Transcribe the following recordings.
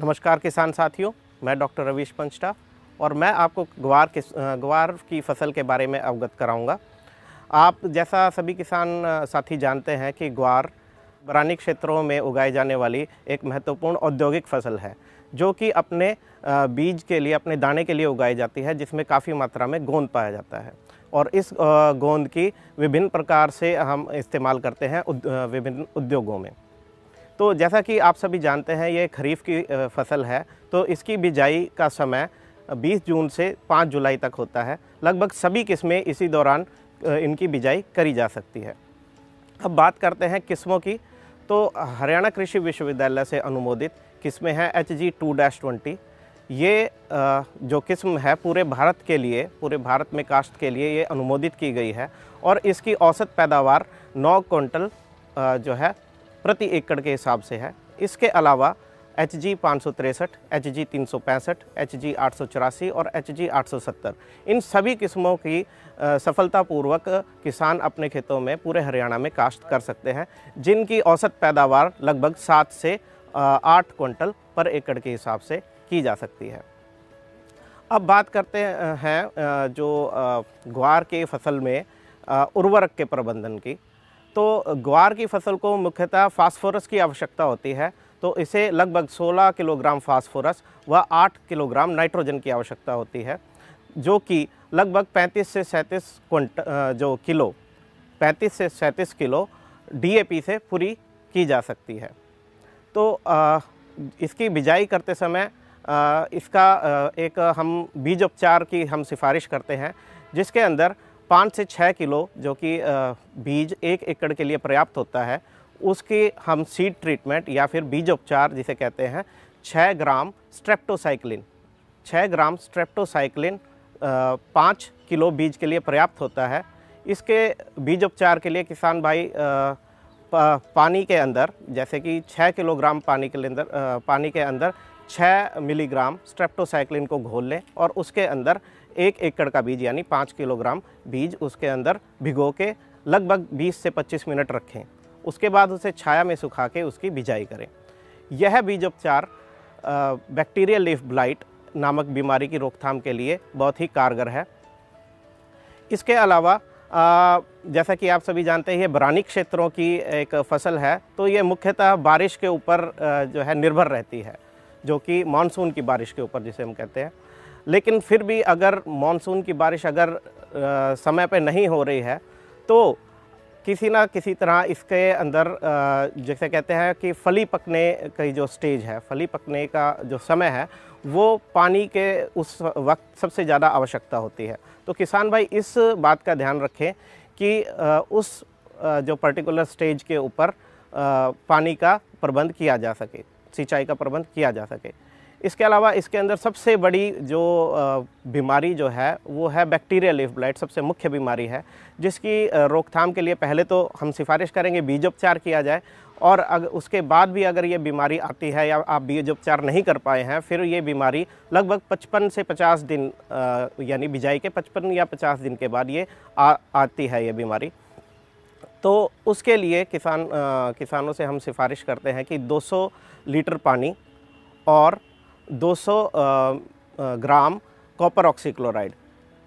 नमस्कार किसान साथियों, मैं डॉक्टर रवीश पंचटा और मैं आपको ग्वार की फसल के बारे में अवगत कराऊंगा। आप जैसा सभी किसान साथी जानते हैं कि ग्वार बरानी क्षेत्रों में उगाई जाने वाली एक महत्वपूर्ण औद्योगिक फसल है, जो कि अपने बीज के लिए, अपने दाने के लिए उगाई जाती है, जिसमें काफ़ी मात्रा में गोंद पाया जाता है। और इस गोंद की विभिन्न प्रकार से हम इस्तेमाल करते हैं विभिन्न उद्योगों में। तो जैसा कि आप सभी जानते हैं, ये खरीफ की फसल है, तो इसकी बिजाई का समय 20 जून से 5 जुलाई तक होता है। लगभग सभी किस्में इसी दौरान इनकी बिजाई करी जा सकती है। अब बात करते हैं किस्मों की, तो हरियाणा कृषि विश्वविद्यालय से अनुमोदित किस्में हैं HG 2-20। ये जो किस्म है पूरे भारत में काश्त के लिए ये अनुमोदित की गई है और इसकी औसत पैदावार 9 क्विंटल जो है प्रति एकड़ के हिसाब से है। इसके अलावा HG 563, HG 365, HG 884 और HG 870 इन सभी किस्मों की सफलतापूर्वक किसान अपने खेतों में पूरे हरियाणा में काश्त कर सकते हैं, जिनकी औसत पैदावार लगभग 7 से 8 क्विंटल पर एकड़ के हिसाब से की जा सकती है। अब बात करते हैं जो ग्वार की फसल में उर्वरक के प्रबंधन की। तो ग्वार की फसल को मुख्यतः फास्फोरस की आवश्यकता होती है, तो इसे लगभग 16 किलोग्राम फास्फोरस व 8 किलोग्राम नाइट्रोजन की आवश्यकता होती है, जो कि लगभग 35 से 37 किलो DAP से पूरी की जा सकती है। तो इसकी बिजाई करते समय इसका एक हम बीजोपचार की हम सिफारिश करते हैं, जिसके अंदर 5 से 6 किलो जो कि बीज 1 एकड़ के लिए पर्याप्त होता है, उसकी हम सीड ट्रीटमेंट या फिर बीजोपचार जिसे कहते हैं 6 ग्राम स्ट्रेप्टोसाइक्लिन 5 किलो बीज के लिए पर्याप्त होता है। इसके बीजोपचार के लिए किसान भाई पानी के अंदर, जैसे कि 6 किलोग्राम पानी के अंदर 6 मिलीग्राम स्ट्रेप्टोसाइक्लिन को घोल लें और उसके अंदर 1 एकड़ का बीज यानी 5 किलोग्राम बीज उसके अंदर भिगो के लगभग 20 से 25 मिनट रखें। उसके बाद उसे छाया में सुखा के उसकी बिजाई करें। यह बीजोपचार बैक्टीरियल लीफ ब्लाइट नामक बीमारी की रोकथाम के लिए बहुत ही कारगर है। इसके अलावा जैसा कि आप सभी जानते हैं, ये बरानी क्षेत्रों की एक फसल है, तो ये मुख्यतः बारिश के ऊपर जो है निर्भर रहती है, जो कि मानसून की बारिश के ऊपर जिसे हम कहते हैं। लेकिन फिर भी अगर मानसून की बारिश अगर समय पे नहीं हो रही है, तो किसी ना किसी तरह इसके अंदर जैसे कहते हैं कि फली पकने की जो स्टेज है, फली पकने का जो समय है, वो पानी के उस वक्त सबसे ज़्यादा आवश्यकता होती है। तो किसान भाई इस बात का ध्यान रखें कि उस जो पर्टिकुलर स्टेज के ऊपर पानी का प्रबंध किया जा सके, सिंचाई का प्रबंध किया जा सके। इसके अलावा इसके अंदर सबसे बड़ी जो बीमारी जो है वो है बैक्टीरियल लीफ ब्लाइट, सबसे मुख्य बीमारी है, जिसकी रोकथाम के लिए पहले तो हम सिफारिश करेंगे बीजोपचार किया जाए, और अगर उसके बाद भी अगर ये बीमारी आती है या आप बीजोपचार नहीं कर पाए हैं, फिर ये बीमारी लगभग 55 से 50 दिन यानी बिजाई के 55 या 50 दिन के बाद ये आती है ये बीमारी। तो उसके लिए किसानों से हम सिफारिश करते हैं कि 200 लीटर पानी और 200 ग्राम कॉपर ऑक्सीक्लोराइड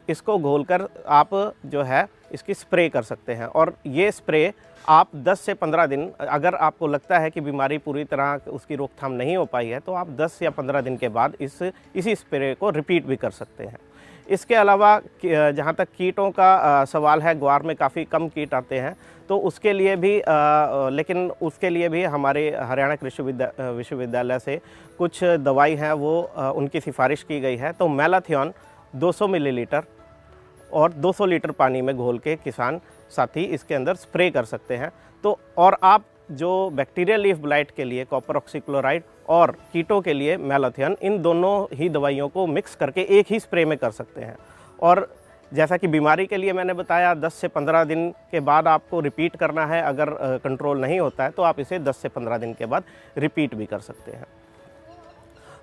इसको घोलकर आप जो है इसकी स्प्रे कर सकते हैं। और ये स्प्रे आप 10 से 15 दिन, अगर आपको लगता है कि बीमारी पूरी तरह उसकी रोकथाम नहीं हो पाई है, तो आप 10 या 15 दिन के बाद इसी स्प्रे को रिपीट भी कर सकते हैं। इसके अलावा जहाँ तक कीटों का सवाल है, ग्वार में काफ़ी कम कीट आते हैं, तो उसके लिए भी लेकिन उसके लिए भी हमारे हरियाणा कृषि विश्वविद्यालय से कुछ दवाई हैं वो उनकी सिफारिश की गई है। तो मैलाथियन 200 मिलीलीटर और 200 लीटर पानी में घोल के किसान साथी इसके अंदर स्प्रे कर सकते हैं। तो और आप जो बैक्टीरियल लीफ ब्लाइट के लिए कॉपर ऑक्सीक्लोराइड और कीटों के लिए मैलाथियन, इन दोनों ही दवाइयों को मिक्स करके एक ही स्प्रे में कर सकते हैं। और जैसा कि बीमारी के लिए मैंने बताया 10 से 15 दिन के बाद आपको रिपीट करना है, अगर कंट्रोल नहीं होता है तो आप इसे 10 से 15 दिन के बाद रिपीट भी कर सकते हैं।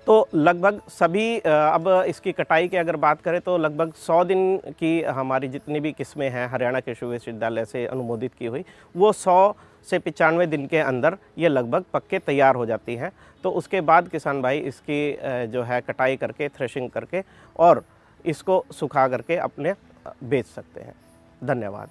तो लगभग सभी अब इसकी कटाई की अगर बात करें तो लगभग 100 दिन की हमारी जितनी भी किस्में हैं हरियाणा कृषि विश्वविद्यालय से अनुमोदित की हुई, वो 100 से 95 दिन के अंदर ये लगभग पक के तैयार हो जाती हैं। तो उसके बाद किसान भाई इसकी जो है कटाई करके, थ्रेशिंग करके और इसको सुखा करके अपने बेच सकते हैं। धन्यवाद।